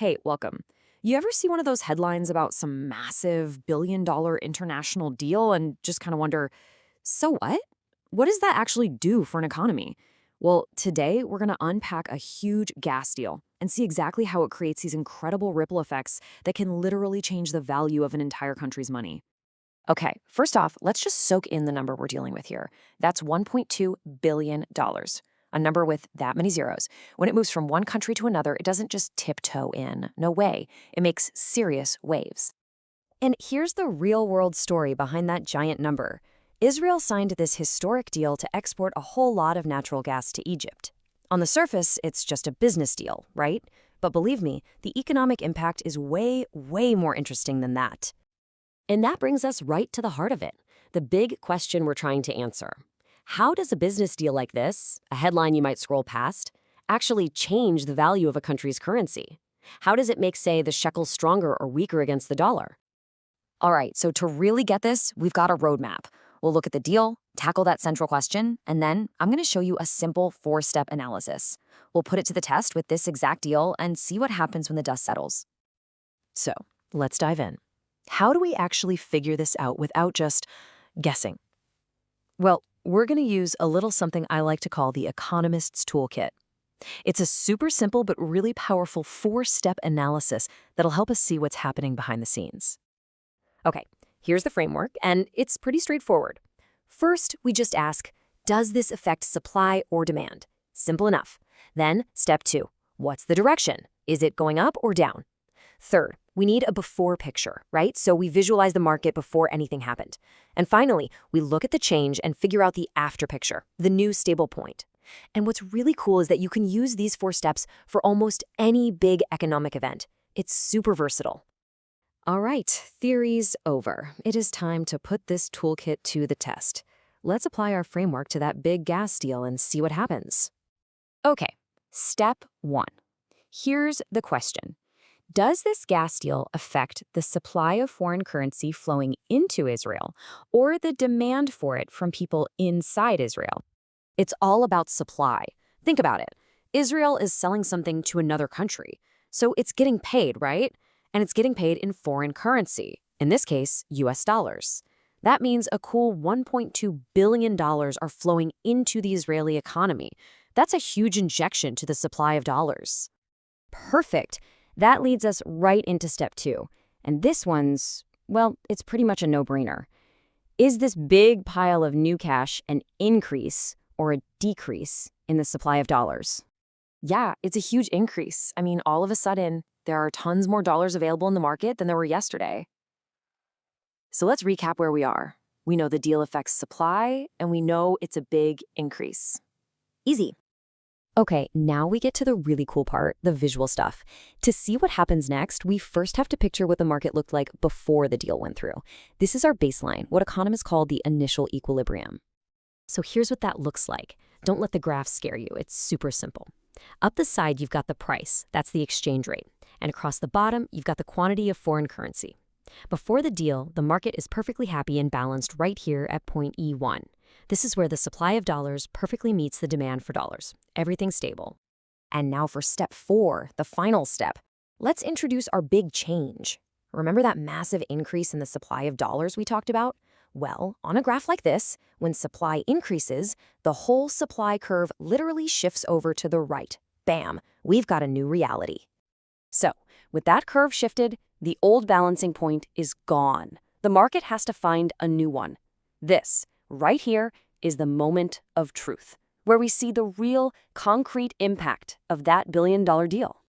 Hey, welcome. You ever see one of those headlines about some massive billion-dollar international deal and just kind of wonder, so what? What does that actually do for an economy? Well, today we're going to unpack a huge gas deal and see exactly how it creates these incredible ripple effects that can literally change the value of an entire country's money. Okay, first off, let's just soak in the number we're dealing with here. That's $1.2 billion, a number with that many zeros. When it moves from one country to another, it doesn't just tiptoe in. No way. It makes serious waves. And here's the real-world story behind that giant number. Israel signed this historic deal to export a whole lot of natural gas to Egypt. On the surface, it's just a business deal, right? But believe me, the economic impact is way, way more interesting than that. And that brings us right to the heart of it, the big question we're trying to answer. How does a business deal like this, a headline you might scroll past, actually change the value of a country's currency? How does it make, say, the shekel stronger or weaker against the dollar? All right, so to really get this, we've got a roadmap. We'll look at the deal, tackle that central question, and then I'm going to show you a simple 4-step analysis. We'll put it to the test with this exact deal and see what happens when the dust settles. So, let's dive in. How do we actually figure this out without just guessing? Well, we're going to use a little something I like to call the economist's toolkit. It's a super simple but really powerful 4-step analysis that'll help us see what's happening behind the scenes. Okay, here's the framework, and it's pretty straightforward. First, we just ask, does this affect supply or demand? Simple enough. Then, step 2, what's the direction? Is it going up or down? Third, we need a before picture, right? So we visualize the market before anything happened. And finally, we look at the change and figure out the after picture, the new stable point. And what's really cool is that you can use these 4 steps for almost any big economic event. It's super versatile. All right, theory's over. It is time to put this toolkit to the test. Let's apply our framework to that big gas deal and see what happens. Okay, step 1. Here's the question. Does this gas deal affect the supply of foreign currency flowing into Israel or the demand for it from people inside Israel? It's all about supply. Think about it. Israel is selling something to another country, so it's getting paid, right? And it's getting paid in foreign currency, in this case, US dollars. That means a cool $1.2 billion are flowing into the Israeli economy. That's a huge injection to the supply of dollars. Perfect. That leads us right into step 2. And this one's, well, it's pretty much a no-brainer. Is this big pile of new cash an increase or a decrease in the supply of dollars? Yeah, it's a huge increase. I mean, all of a sudden, there are tons more dollars available in the market than there were yesterday. So let's recap where we are. We know the deal affects supply, and we know it's a big increase. Easy. Okay, now we get to the really cool part, the visual stuff. To see what happens next, we first have to picture what the market looked like before the deal went through. This is our baseline, what economists call the initial equilibrium. So here's what that looks like. Don't let the graph scare you. It's super simple. Up the side, you've got the price. That's the exchange rate. And across the bottom, you've got the quantity of foreign currency. Before the deal, the market is perfectly happy and balanced right here at point E1. This is where the supply of dollars perfectly meets the demand for dollars. Everything's stable. And now for step 4, the final step. Let's introduce our big change. Remember that massive increase in the supply of dollars we talked about? Well, on a graph like this, when supply increases, the whole supply curve literally shifts over to the right. Bam, we've got a new reality. So, with that curve shifted, the old balancing point is gone. The market has to find a new one. This, right here, is the moment of truth, where we see the real, concrete impact of that billion-dollar deal.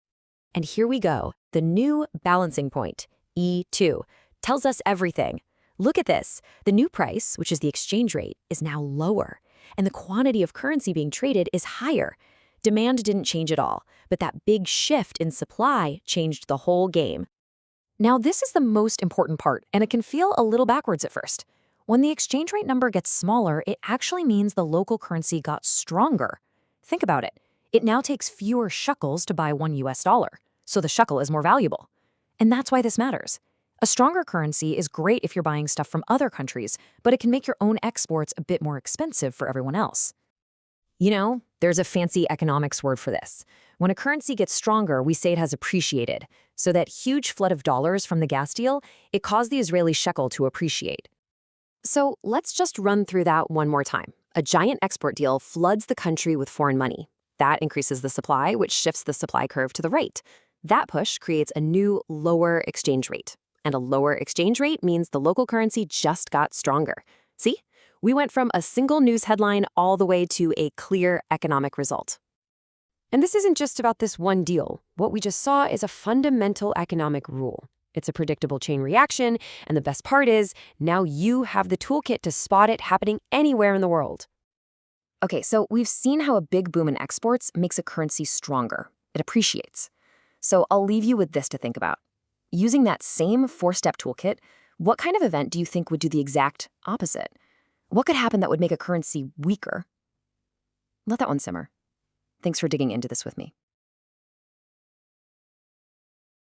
And here we go. The new balancing point, E2, tells us everything. Look at this. The new price, which is the exchange rate, is now lower, and the quantity of currency being traded is higher. Demand didn't change at all, but that big shift in supply changed the whole game. Now, this is the most important part, and it can feel a little backwards at first. When the exchange rate number gets smaller, it actually means the local currency got stronger. Think about it. It now takes fewer shekels to buy one US dollar, so the shekel is more valuable. And that's why this matters. A stronger currency is great if you're buying stuff from other countries, but it can make your own exports a bit more expensive for everyone else. You know, there's a fancy economics word for this. When a currency gets stronger, we say it has appreciated. So that huge flood of dollars from the gas deal, it caused the Israeli shekel to appreciate. So let's just run through that one more time. A giant export deal floods the country with foreign money. That increases the supply, which shifts the supply curve to the right. That push creates a new, lower exchange rate. And a lower exchange rate means the local currency just got stronger. See? We went from a single news headline all the way to a clear economic result. And this isn't just about this one deal. What we just saw is a fundamental economic rule. It's a predictable chain reaction, and the best part is, now you have the toolkit to spot it happening anywhere in the world. Okay, so we've seen how a big boom in exports makes a currency stronger. It appreciates. So I'll leave you with this to think about. Using that same four-step toolkit, what kind of event do you think would do the exact opposite? What could happen that would make a currency weaker? Let that one simmer. Thanks for digging into this with me.